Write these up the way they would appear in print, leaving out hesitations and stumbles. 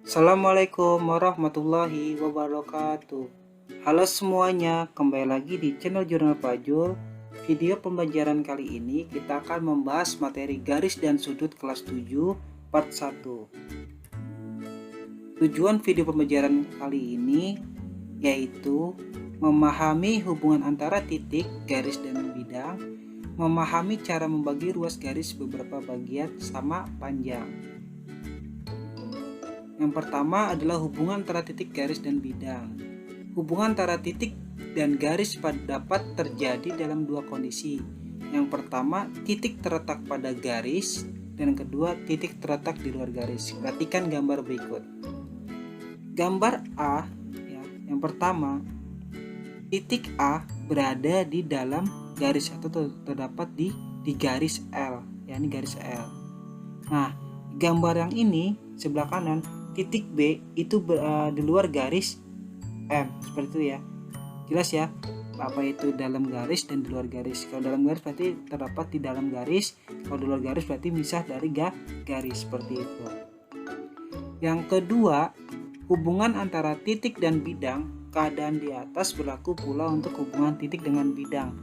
Assalamualaikum warahmatullahi wabarakatuh. Halo semuanya, kembali lagi di channel Jurnal Pajul. Video pembelajaran kali ini kita akan membahas materi garis dan sudut kelas 7 part 1. Tujuan video pembelajaran kali ini yaitu memahami hubungan antara titik, garis, dan bidang, memahami cara membagi ruas garis beberapa bagian sama panjang. Yang pertama adalah hubungan antara titik, garis, dan bidang. Hubungan antara titik dan garis dapat terjadi dalam dua kondisi. Yang pertama, titik terletak pada garis, dan yang kedua, titik terletak di luar garis. Perhatikan gambar berikut. Gambar A, ya, yang pertama, titik A berada di dalam garis atau terdapat di garis L, ya, ini garis L. Nah, gambar yang ini sebelah kanan, titik B itu di luar garis M, seperti itu ya. Jelas ya, apa itu dalam garis dan di luar garis. Kalau dalam garis berarti terdapat di dalam garis, kalau di luar garis berarti misah dari garis, seperti itu. Yang kedua, hubungan antara titik dan bidang, keadaan di atas berlaku pula untuk hubungan titik dengan bidang.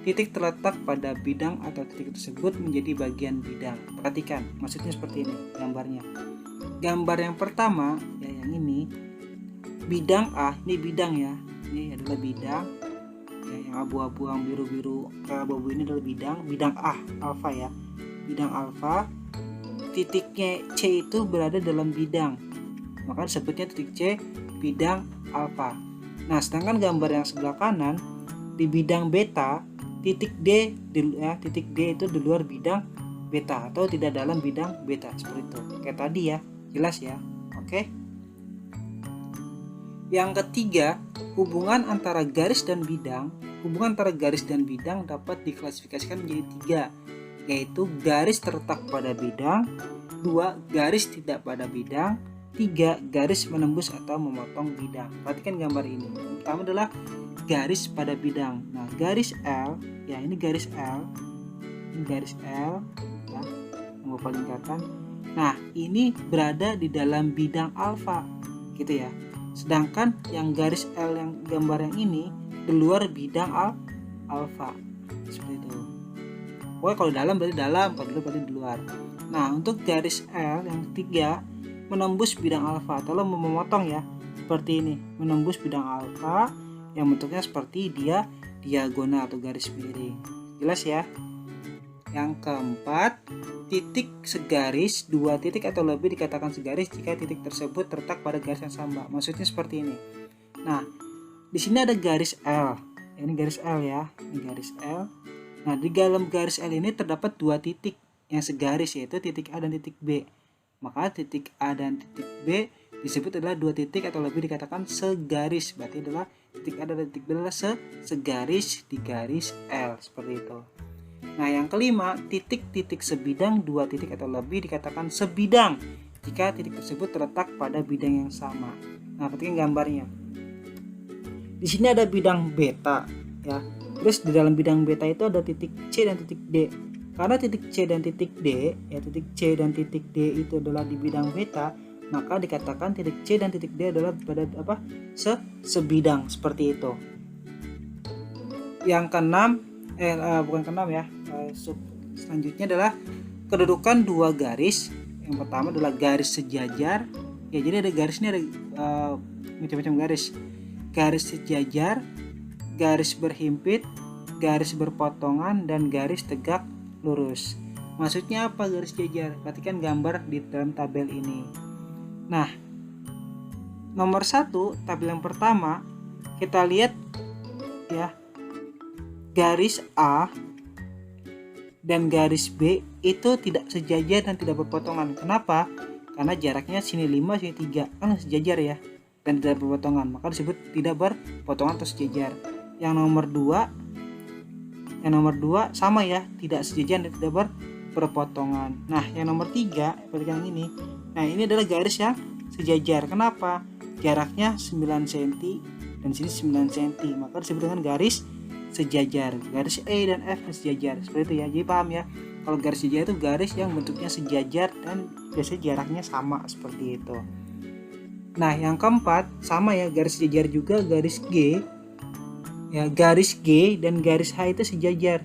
Titik terletak pada bidang atau titik tersebut menjadi bagian bidang. Perhatikan, maksudnya seperti ini gambarnya. Gambar yang pertama, ya, yang ini bidang A, ini bidang ya, ini adalah bidang ya, yang abu-abu, yang biru-biru abu-abu ini adalah bidang A, alfa ya, bidang alfa. Titiknya C itu berada dalam bidang, maka disebutnya titik C bidang alfa. Nah, sedangkan gambar yang sebelah kanan di bidang beta, titik D itu di luar bidang beta atau tidak dalam bidang beta, seperti itu kayak tadi ya. Jelas ya, oke. Yang ketiga, hubungan antara garis dan bidang. Hubungan antara garis dan bidang dapat diklasifikasikan menjadi tiga, yaitu garis terletak pada bidang, 2 garis tidak pada bidang, 3 garis menembus atau memotong bidang. Perhatikan gambar ini. Yang pertama adalah garis pada bidang. Nah, garis L, ya, ini garis L, ini garis L, ya, yang paling lingkarkan. Nah, ini berada di dalam bidang alfa, gitu ya. Sedangkan yang garis L yang gambar yang ini di luar bidang alfa, seperti itu. Pokoknya kalau dalam berarti dalam, kalau di luar berarti di luar. Nah, untuk garis L yang ketiga menembus bidang alfa atau memotong ya, seperti ini, menembus bidang alfa yang bentuknya seperti dia diagonal atau garis miring. Jelas ya? Yang keempat, titik segaris, 2 titik atau lebih dikatakan segaris jika titik tersebut terletak pada garis yang sama. Maksudnya seperti ini. Nah, di sini ada garis L. Ini garis L ya, ini garis L. Nah, di dalam garis L ini terdapat 2 titik yang segaris, yaitu titik A dan titik B. Maka titik A dan titik B disebut adalah 2 titik atau lebih dikatakan segaris. Berarti adalah titik A dan titik B adalah segaris di garis L, seperti itu. Nah, yang kelima, titik-titik sebidang, 2 titik atau lebih dikatakan sebidang jika titik tersebut terletak pada bidang yang sama. Nah, perhatikan gambarnya. Di sini ada bidang beta ya. Terus di dalam bidang beta itu ada titik C dan titik D. Karena titik C dan titik D, ya, titik C dan titik D itu adalah di bidang beta, maka dikatakan titik C dan titik D adalah pada sebidang, seperti itu. Yang keenam, selanjutnya adalah kedudukan 2 garis. Yang pertama adalah garis sejajar. Ya, jadi ada garis ini ada macam-macam garis. Garis sejajar, garis berhimpit, garis berpotongan, dan garis tegak lurus. Maksudnya apa garis sejajar? Perhatikan gambar di dalam tabel ini. Nah, nomor 1, tabel yang pertama, kita lihat ya, garis A dan garis B itu tidak sejajar dan tidak berpotongan. Kenapa? Karena jaraknya sini 5, sini 3, kan sejajar ya, dan tidak berpotongan, maka disebut tidak berpotongan atau sejajar. Yang nomor 2 sama ya, tidak sejajar dan tidak berpotongan. Nah, yang nomor 3 seperti yang ini. Nah, ini adalah garis yang sejajar. Kenapa? Jaraknya 9 cm dan sini 9 cm, maka disebut dengan garis sejajar. Garis E dan F sejajar, seperti itu ya. Jadi paham ya, kalau garis sejajar itu garis yang bentuknya sejajar dan biasanya jaraknya sama, seperti itu. Nah, yang keempat sama ya, garis sejajar juga garis G. Ya, garis G dan garis H itu sejajar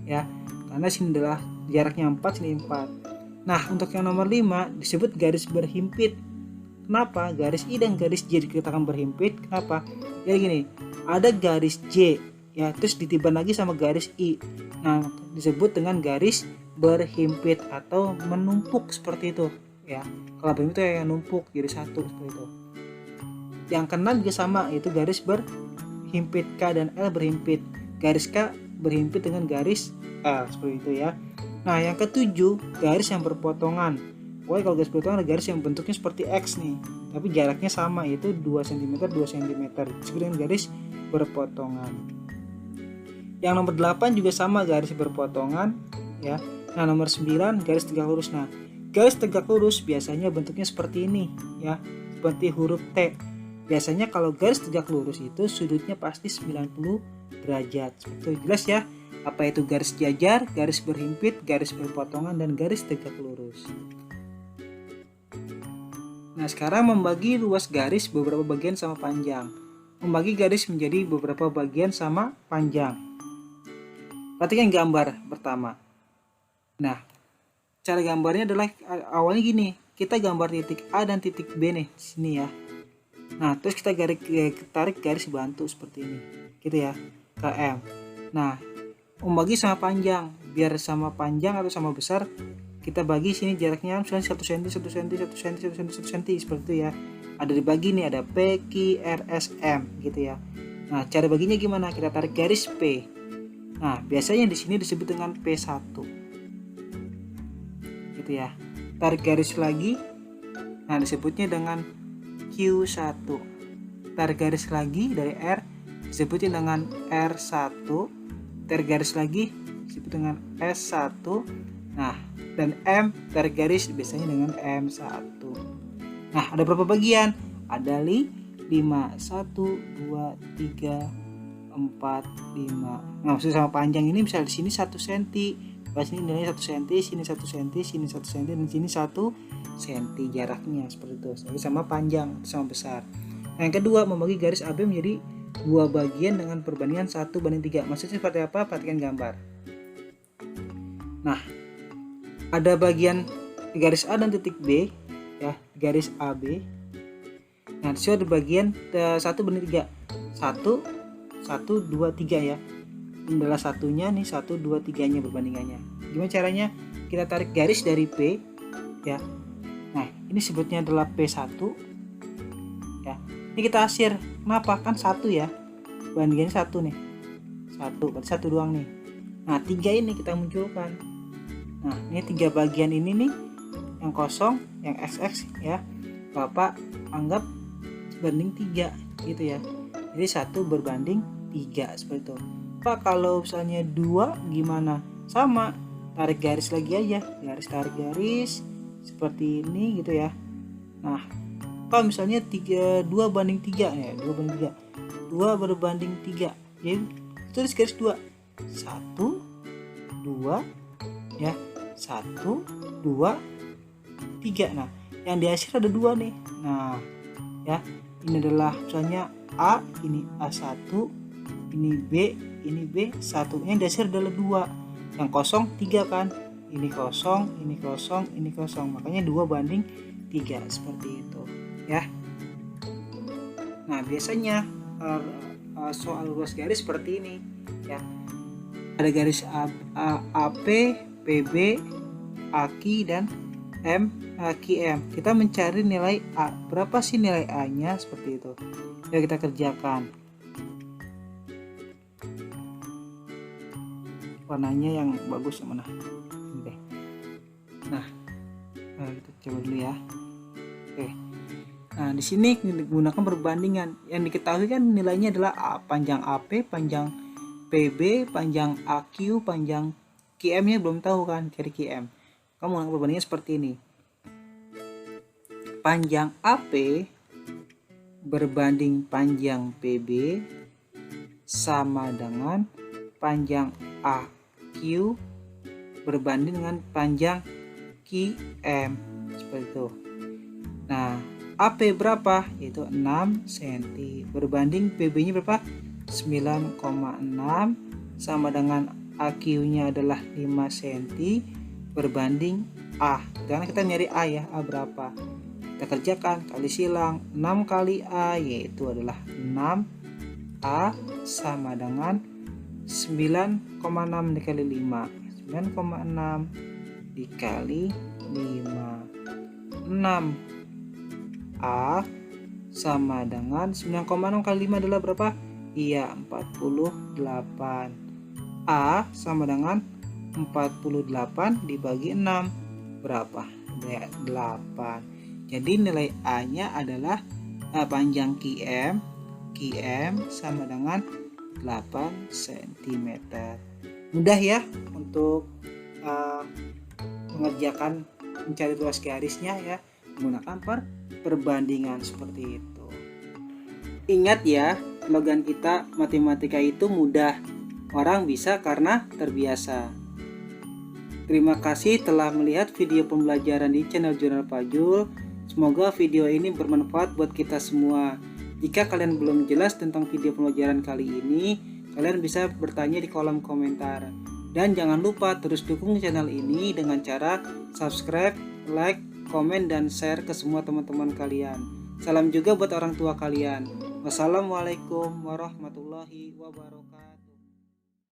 ya. Karena sini adalah jaraknya 4, sini 4. Nah, untuk yang nomor 5 disebut garis berhimpit. Kenapa? Garis I dan garis J dikatakan berhimpit. Kenapa? Jadi gini, ada garis J ya, terus ditiban lagi sama garis I. Nah, disebut dengan garis berhimpit atau menumpuk seperti itu ya. Kalau berhimpit itu yang numpuk jadi satu seperti itu. Yang keenam juga sama, yaitu garis berhimpit K dan L berhimpit. Garis K berhimpit dengan garis L seperti itu ya. Nah, yang ketujuh garis yang berpotongan. Pokoknya kalau garis berpotongan ada garis yang bentuknya seperti X nih, tapi jaraknya sama, yaitu 2 cm 2 cm. Disebut dengan garis berpotongan. Yang nomor 8 juga sama, garis berpotongan ya. Nah, nomor 9 garis tegak lurus. Nah, garis tegak lurus biasanya bentuknya seperti ini ya, seperti huruf T. Biasanya kalau garis tegak lurus itu sudutnya pasti 90 derajat. Seperti jelas ya, apa itu garis jajar, garis berhimpit, garis berpotongan, dan garis tegak lurus. Nah, sekarang membagi luas garis beberapa bagian sama panjang. Membagi garis menjadi beberapa bagian sama panjang. Perhatikan gambar pertama. Nah, cara gambarnya adalah awalnya gini. Kita gambar titik A dan titik B nih, sini ya. Nah, terus kita tarik garis bantu seperti ini, gitu ya, ke M. Nah, membagi sama panjang, biar sama panjang atau sama besar, kita bagi sini jaraknya misalnya 1 cm, 1 cm, 1 cm, 1 cm, 1 cm, seperti itu ya. Ada dibagi nih, ada P, Q, R, S, M, gitu ya. Nah, cara baginya gimana? Kita tarik garis P. Nah, biasanya di sini disebut dengan P1, gitu ya. Tarik garis lagi, nah disebutnya dengan Q1. Tarik garis lagi dari R, disebutnya dengan R1. Tarik garis lagi, disebut dengan S1. Nah, dan M, tarik garis biasanya dengan M1. Nah, ada berapa bagian? Ada 5, 1, 2, 3, 4, 5. Nah, maksud sama panjang ini misalnya di sini 1 cm. Pas ini nilainya 1 cm, sini 1 cm, sini 1 cm, dan sini 1 cm jaraknya seperti itu. Jadi sama panjang, sama besar. Nah, yang kedua, membagi garis AB menjadi 2 bagian dengan perbandingan 1:3. Maksudnya seperti apa? Perhatikan gambar. Nah, ada bagian garis A dan titik B ya, garis AB. Nah, disitu ada bagian 1/3. 1 1 2 3 ya. Ini adalah satunya nih, 1 2 3-nya perbandingannya. Gimana caranya? Kita tarik garis dari P ya. Nah, ini sebutnya adalah P1 ya. Ini kita asir. Kenapa? Kan 1 ya. Bandingannya 1 nih. 1, berarti 1 doang nih. Nah, 3 ini kita munculkan. Nah, ini 3 bagian ini nih, yang kosong, yang XX ya, Bapak anggap banding 3 gitu ya. Jadi 1/3 seperti itu. Pak, kalau misalnya 2 gimana? Sama, tarik garis lagi aja, tarik garis seperti ini gitu ya. Nah, kalau misalnya 2/3 ya, 2/3, 2/3, jadi tulis garis 2, 1 2 ya, 1 2 3. Nah, yang di akhir ada 2 nih. Nah ya, ini adalah misalnya A, ini A1, ini B1. Yang di akhir adalah 2, yang kosong 3 kan, ini kosong, ini kosong, ini kosong, makanya 2/3 seperti itu ya. Nah, biasanya soal luas garis seperti ini ya. Ada garis AP, PB, AK, dan QM. Kita mencari nilai A. Berapa sih nilai A-nya? Seperti itu. Ya, kita kerjakan. Warnanya yang bagus yang mana? Oke. Nah, kita coba dulu ya. Oke. Nah, di sini digunakan perbandingan. Yang diketahui kan nilainya adalah A, panjang AP, panjang PB, panjang AQ, panjang QM-nya belum tahu kan, cari QM. Kamu menggunakan perbandingan seperti ini. Panjang AP berbanding panjang PB sama dengan panjang AQ berbanding dengan panjang QM, seperti itu. Nah, AP berapa? Yaitu 6 cm. Berbanding PB-nya berapa? 9,6 sama dengan AQ-nya adalah 5 cm berbanding A. Karena kita nyari A ya, A berapa? Kita kerjakan, kali silang 6 kali A yaitu adalah 6A sama dengan 9,6 dikali 5. 9,6 dikali 5. 6A sama dengan 9,6 kali 5 adalah berapa? Iya, 48. A sama dengan 48 dibagi 6 berapa? 8. Jadi nilai A-nya adalah panjang QM sama dengan 8 cm. Mudah ya untuk mengerjakan mencari ruas garisnya ya, menggunakan perbandingan seperti itu. Ingat ya, slogan kita matematika itu mudah. Orang bisa karena terbiasa. Terima kasih telah melihat video pembelajaran di channel Jurnal Fajrul. Semoga video ini bermanfaat buat kita semua. Jika kalian belum jelas tentang video pembelajaran kali ini, kalian bisa bertanya di kolom komentar. Dan jangan lupa terus dukung channel ini dengan cara subscribe, like, komen, dan share ke semua teman-teman kalian. Salam juga buat orang tua kalian. Wassalamualaikum warahmatullahi wabarakatuh.